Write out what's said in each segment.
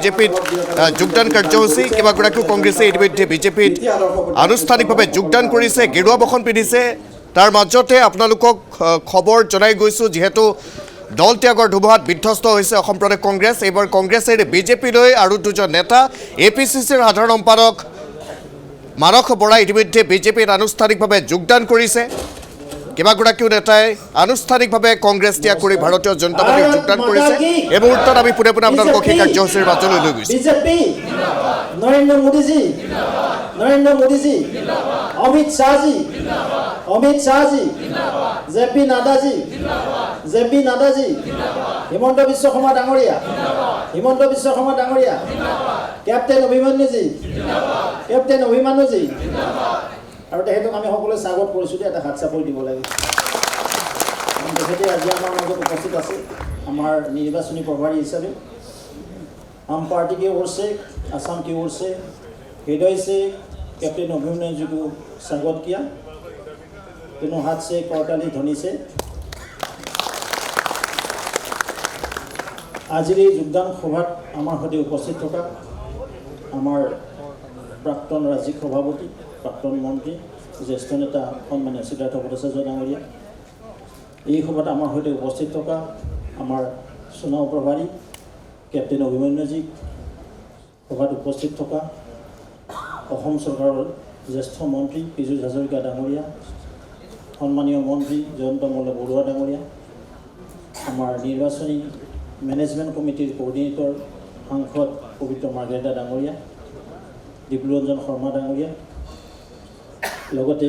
বিজেপিত যোগদান কাৰ্যসূচী কেইবাগৰাকীও কংগ্ৰেছে ইতিমধ্যে বিজেপিত আনুষ্ঠানিকভাৱে যোগদান কৰিছে, গেৰুৱা বসন পিন্ধিছে। তাৰ মাজতে আপোনালোকক খবৰ জনাই গৈছোঁ, যিহেতু দল ত্যাগৰ ধুমুহাত বিধ্বস্ত হৈছে অসম প্ৰদেশ কংগ্ৰেছ। এইবাৰ কংগ্ৰেছে বিজেপিলৈ আৰু দুজন নেতা APCCৰ সাধাৰণ সম্পাদক মানস বৰাই ইতিমধ্যে বিজেপিত আনুষ্ঠানিকভাৱে যোগদান কৰিছে। কেইবাগৰাকীও নেতাই আনুষ্ঠানিকভাৱে কংগ্ৰেছ ত্যাগ কৰি ভাৰতীয় জনতা পাৰ্টীত যোগদান কৰিছে। এই মুহূৰ্তত আমি পোনে পোনে আপোনালোকক সেই কাৰ্যসূচীৰ মাজলৈ লৈ গৈছোঁ। বিজেপি নৰেন্দ্ৰ মোদীজী অমিত শ্বাহজী জেপি নাড্ডাজী হিমন্ত বিশ্ব শৰ্মা ডাঙৰীয়া কেপ্টেইন অভিমন্যুজী আৰু তেখেতক আমি সকলোৱে স্বাগত কৰিছোঁ। এটা হাত চাপৰি দিব লাগে। তেখেতে আজি আমাৰ মাজত উপস্থিত আছে আমাৰ নিৰ্বাচনী প্ৰভাৰী হিচাপে। आम पार्टी की ओर से, असम की ओर से हृदय से कैप्टन अभिमन्यु जी को स्वागत किया। दोनों हाथ से करताली ध्वनि से आज योगदान सभात आमार सैते उपस्थित थका आमार प्राक्तन राज्यिक सभापति, प्राक्तन मंत्री, ज्येष्ठ नेता सन्मान्य सिद्धार्थ भट्टाचार्य डांगरिया, এই সভাত आमार सैते उपस्थित थका आमार चुनाव प्रभारी कैप्टेन अभिमन्युजी, सभात उपस्थित थका অসম চৰকাৰৰ জ্যেষ্ঠ মন্ত্ৰী পীযুষ হাজৰিকা ডাঙৰীয়া, সন্মানীয় মন্ত্ৰী জয়ন্ত মল্ল বৰুৱা ডাঙৰীয়া, আমাৰ নিৰ্বাচনী মেনেজমেণ্ট কমিটিৰ কোঅৰ্ডিনেটৰ সাংসদ পবিত্ৰ মাৰ্ঘেৰিটা ডাঙৰীয়া, ডিব্ৰুৰঞ্জন শৰ্মা ডাঙৰীয়া, লগতে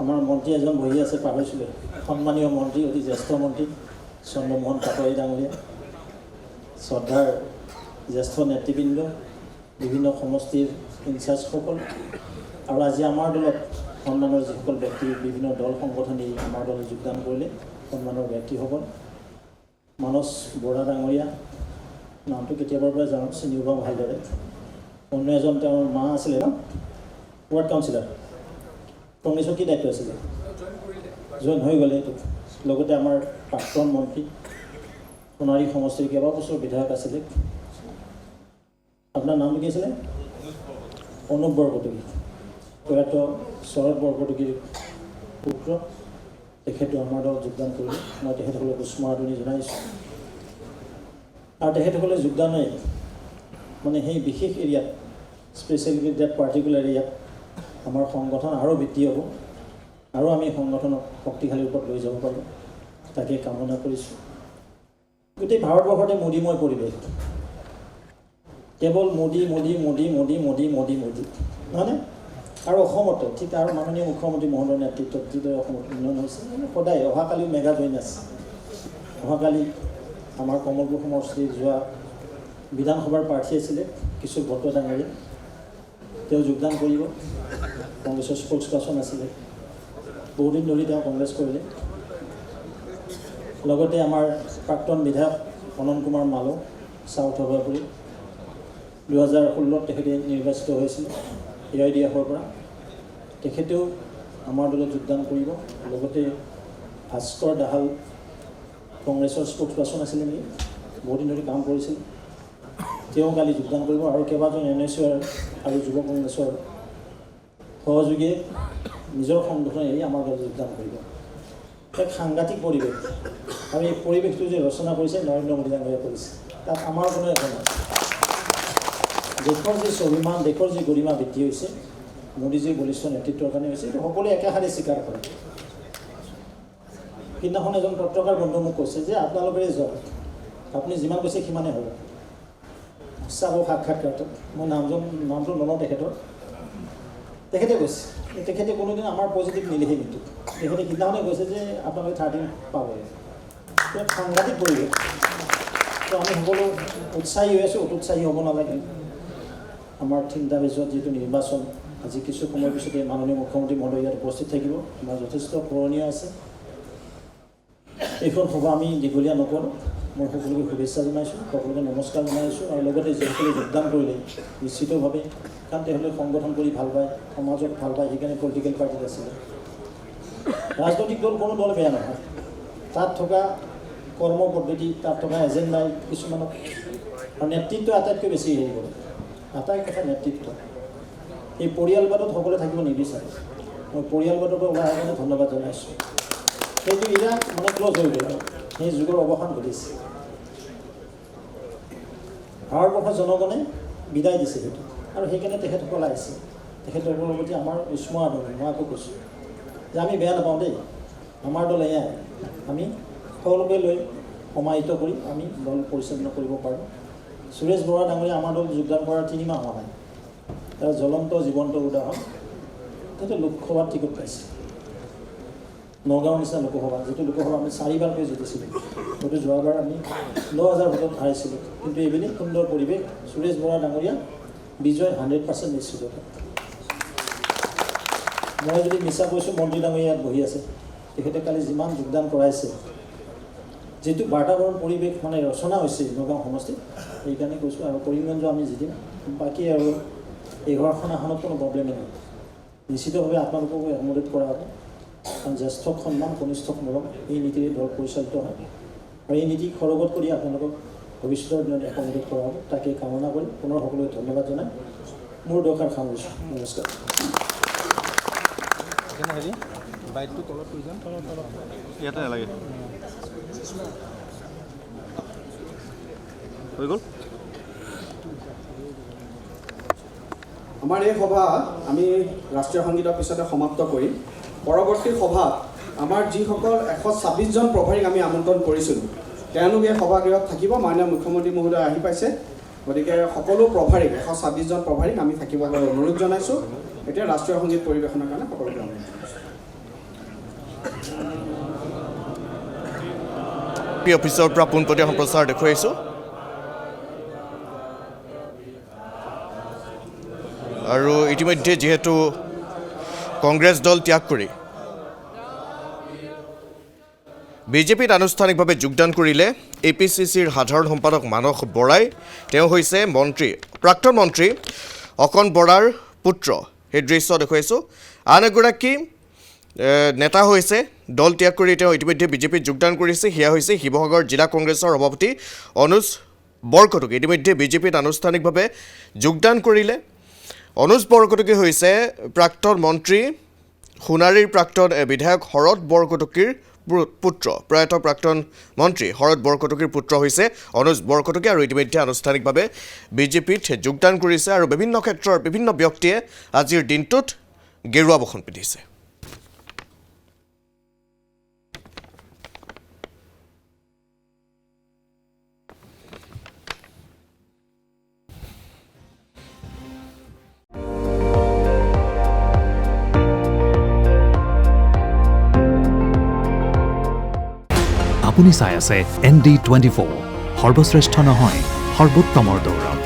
আমাৰ মন্ত্ৰী এজন বহি আছে পাহৰিছিলোঁ, সন্মানীয় মন্ত্ৰী অতি জ্যেষ্ঠ মন্ত্ৰী চন্দ্ৰমোহন পাটোৱাৰী ডাঙৰীয়া, শ্ৰদ্ধাৰ জ্যেষ্ঠ নেতৃবৃন্দ, বিভিন্ন সমষ্টিৰ ইনচাৰ্জসকল আৰু আজি আমাৰ দলত সন্মানৰ যিসকল ব্যক্তি বিভিন্ন দল সংগঠনে আমাৰ দলত যোগদান কৰিলে, সন্মানৰ ব্যক্তিসকল, মানস বৰা ডাঙৰীয়া, নামটো কেতিয়াবাৰ পৰা জানো চিনি পাওঁ ভালদৰে, অন্য এজন তেওঁৰ মা আছিলে ন, ৱাৰ্ড কাউন্সিলৰ, কংগ্ৰেছৰ কি দায়িত্ব আছিলে, জইন হৈ গ'লে এইটো। লগতে আমাৰ প্ৰাক্তন মন্ত্ৰী সোণাৰী সমষ্টিৰ কেইবাবছৰ বিধায়ক আছিলে, আপোনাৰ নামটো কি আছিলে? অনুপ বৰকটকী, প্ৰয়াত শৰৎ বৰকটকীৰ পুত্ৰ। তেখেতো আমাৰ দলত যোগদান কৰিলে। মই তেখেতসকলক স্মৰণি জনাইছোঁ। আৰু তেখেতসকলে যোগদানে মানে সেই বিশেষ এৰিয়াত, স্পেচিয়েলি ডেট পাৰ্টিকুলাৰ এৰিয়াত আমাৰ সংগঠন আৰু বৃদ্ধি হ'ব আৰু আমি সংগঠনক শক্তিশালী ৰূপত লৈ যাব পাৰোঁ, তাকে কামনা কৰিছোঁ। গোটেই ভাৰতবৰ্ষতে মোদীময় পৰিৱেশ, কেৱল মোদী নহয়নে? আৰু অসমতো ঠিক আৰু মাননীয় মুখ্যমন্ত্ৰী মহোদয়ৰ নেতৃত্বত যিদৰে অসমত উন্নয়ন হৈছে, সদায় অহাকালিও মেগা জইন আছে। অহাকালি আমাৰ কমলপুৰ সমষ্টিৰ যোৱা বিধানসভাৰ প্ৰাৰ্থী আছিলে কিশোৰ বৰুৱা ডাঙৰীয়া, তেওঁ যোগদান কৰিব। কংগ্ৰেছৰ স্প'ক্স পাৰ্চন আছিলে, বহুদিন ধৰি তেওঁ কংগ্ৰেছ কৰিলে। লগতে আমাৰ প্ৰাক্তন বিধায়ক অনন্ত কুমাৰ মালো, চাউথ অভয়াপুৰী, 2016 তেখেতে নিৰ্বাচিত হৈছিল AIDFৰ পৰা, তেখেতেও আমাৰ দলত যোগদান কৰিব। লগতে ভাস্কৰ দাহাল কংগ্ৰেছৰ স্প'ক্স পাৰ্চন আছিলে নেকি, বহুদিন ধৰি কাম কৰিছিল, তেওঁ কালি যোগদান কৰিব। আৰু কেইবাজন NSUৰ আৰু যুৱ কংগ্ৰেছৰ সহযোগীয়ে নিজৰ সংগঠন এৰি আমাৰ দলত যোগদান কৰিব। এক সাংঘাতিক পৰিৱেশ, আৰু এই পৰিৱেশটো যে ৰচনা কৰিছে নৰেন্দ্ৰ মোদী ডাঙৰীয়াই কৰিছে, তাত আমাৰ কোনো একো নাই। দেশৰ যি স্বাভিমান, দেশৰ যি গৰিমা বৃদ্ধি হৈছে মোদীজীৰ বলিষ্ঠ নেতৃত্বৰ কাৰণে হৈছে, এইটো সকলোৱে একেষাৰে স্বীকাৰ কৰে। সিদিনাখন এজন পত্ৰকাৰ বন্ধু মোক কৈছে যে আপোনালোকে যাওক, আপুনি যিমান কৈছে সিমানেই হ'ব। চাব সাক্ষাৎকাৰটো, মই নামটো নলওঁ তেখেতৰ, তেখেতে কৈছে, তেখেতে কোনোদিন আমাৰ পজিটিভ নিলেহে, কিন্তু তেখেতে সিদিনাখনে কৈছে যে আপোনালোকে 13 পাব। সাংঘাতিক পৰিৱেশ, তো আমি সকলো উৎসাহী হৈ আছোঁ, উৎসাহী হ'ব নালাগে। আমাৰ চিন্তা পিছত যিটো নিৰ্বাচন, আজি কিছু সময়ৰ পিছতে মাননীয় মুখ্যমন্ত্ৰী মহোদয় ইয়াত উপস্থিত থাকিব। আমাৰ যথেষ্ট কৰণীয় আছে। এইখন সভা আমি দীঘলীয়া নকৰোঁ। মই সকলোকে শুভেচ্ছা জনাইছোঁ, সকলোকে নমস্কাৰ জনাইছোঁ। আৰু লগতে যিসকলে যোগদান কৰিলে নিশ্চিতভাৱে, কাৰণ তেওঁলোকে সংগঠন কৰি ভাল পায়, সমাজক ভাল পায়, সেইকাৰণে পলিটিকেল পাৰ্টিত আছিলে। ৰাজনৈতিক দল কোনো দল বেয়া নহয়, তাত থকা কৰ্ম পদ্ধতি, তাত থকা এজেণ্ডাই কিছুমানক আৰু নেতৃত্ব আটাইতকৈ বেছি হেৰি কৰে আটাই কথা নেতৃত্ব এই পৰিয়ালবাদত সকলোৱে থাকিব নিবিচাৰে মই পৰিয়ালবাদৰ পৰা ওলাই আহি কিনে ধন্যবাদ জনাইছোঁ সেইটো ইৰা মানে ক্লজ হৈ গ'ল সেই যুগৰ অৱসান ঘটিছে ভাৰতবৰ্ষৰ জনগণে বিদায় দিছে সেইটো আৰু সেইকাৰণে তেখেতসকল আহিছে তেখেতসকলৰ প্ৰতি আমাৰ উষ্ম আদৰ মই আকৌ কৈছোঁ যে আমি বেয়া নাপাওঁ দেই আমাৰ দল এয়াই আমি সকলোকে লৈ সমাহিত কৰি আমি দল পৰিচালনা কৰিব পাৰোঁ সুৰেশ বৰা ডাঙৰীয়া আমাৰ দল যোগদান কৰাৰ 3 মাহ হোৱা নাই তাৰ জ্বলন্ত জীৱন্ত উদাহৰণ তেখেতে লোকসভাত টিকট পাইছে নগাঁৱৰ নিচিনা লোকসভা যিটো লোকসভা আমি 4বাৰকৈ জিতিছিলোঁ গতিকে যোৱাবাৰ আমি 9,000 ভোটত হাৰিছিলোঁ কিন্তু এইবেলি সুন্দৰ পৰিৱেশ সুৰেশ বৰা ডাঙৰীয়া বিজয় 100% নিশ্চিত মই যদি মিছা কৈছোঁ মন্ত্ৰী ডাঙৰীয়া ইয়াত বহি আছে তেখেতে কালি যিমান যোগদান কৰাইছে যেটো বাতাবৰণ পৰিৱেশ মানে ৰচনা হৈছে নগাঁও সমষ্টিত সেইকাৰণে কৈছোঁ আৰু কৰিমগঞ্জ আমি জিতিম বাকী আৰু এঘৰখন আসনত কোনো প্ৰব্লেমেই নাই নিশ্চিতভাৱে আপোনালোকক একমোডেট কৰা হ'ব কাৰণ জ্যেষ্ঠক সন্মান কনিষ্ঠক মৰম এই নীতিৰে দল পৰিচালিত হয় আৰু এই নীতি খৰগত কৰি আপোনালোকক ভৱিষ্যতৰ দিনত একমোডেট কৰা হ'ব তাকে কামনা কৰি পুনৰ সকলোকে ধন্যবাদ জনাই মোৰ দৰকাৰ সামৰিছোঁ নমস্কাৰ বাইকটো তলত লৈ যাম ইয়াতে নালাগে হৈ গ'ল আমাৰ এই সভা আমি ৰাষ্ট্ৰীয় সংগীতৰ পিছতে সমাপ্ত কৰি পৰৱৰ্তী সভাত আমাৰ যিসকল 126 জন প্ৰভাৰীক আমি আমন্ত্ৰণ কৰিছিলোঁ তেওঁলোকে সভাগৃহত থাকিব মাননীয় মুখ্যমন্ত্ৰী মহোদয় আহি পাইছে গতিকে সকলো প্ৰভাৰীক 126 জন প্ৰভাৰীক আমি থাকিবলৈ অনুৰোধ জনাইছোঁ এতিয়া ৰাষ্ট্ৰীয় সংগীত পৰিৱেশনৰ কাৰণে সকলোকে অনুৰোধ জনাইছোঁ অফিচৰ পৰা পোনপটীয়া সম্প্ৰচাৰ দেখুৱাইছোঁ আৰু ইতিমধ্যে যিহেতু কংগ্ৰেছ দল ত্যাগ কৰি বিজেপিত আনুষ্ঠানিকভাৱে যোগদান কৰিলে APCCৰ সাধাৰণ সম্পাদক মানস বৰাই তেওঁ হৈছে প্ৰাক্তন মন্ত্ৰী অকণ বৰাৰ পুত্ৰ সেই দৃশ্য দেখুৱাইছোঁ আন এগৰাকী নেতা হৈছে দল ত্যাগ কৰি তেওঁ ইতিমধ্যে বিজেপিত যোগদান কৰিছে সেয়া হৈছে শিৱসাগৰ জিলা কংগ্ৰেছৰ সভাপতি অনুজ বৰকটকী ইতিমধ্যে বিজেপিত আনুষ্ঠানিকভাৱে যোগদান কৰিলে অনুজ বৰকটকী হৈছে প্ৰাক্তন মন্ত্ৰী সোণাৰীৰ প্ৰাক্তন বিধায়ক শৰৎ বৰকটকীৰ পুত্ৰ প্ৰয়াত প্ৰাক্তন মন্ত্ৰী শৰৎ বৰকটকীৰ পুত্ৰ হৈছে অনুজ বৰকটকী আৰু ইতিমধ্যে আনুষ্ঠানিকভাৱে বিজেপিত যোগদান কৰিছে আৰু বিভিন্ন ক্ষেত্ৰৰ বিভিন্ন ব্যক্তিয়ে আজিৰ দিনটোত গেৰুৱা বসন পিন্ধিছে আপুনি চাই আছে ND24 সৰ্বশ্ৰেষ্ঠ নহয় সৰ্বোত্তমৰ দৌৰ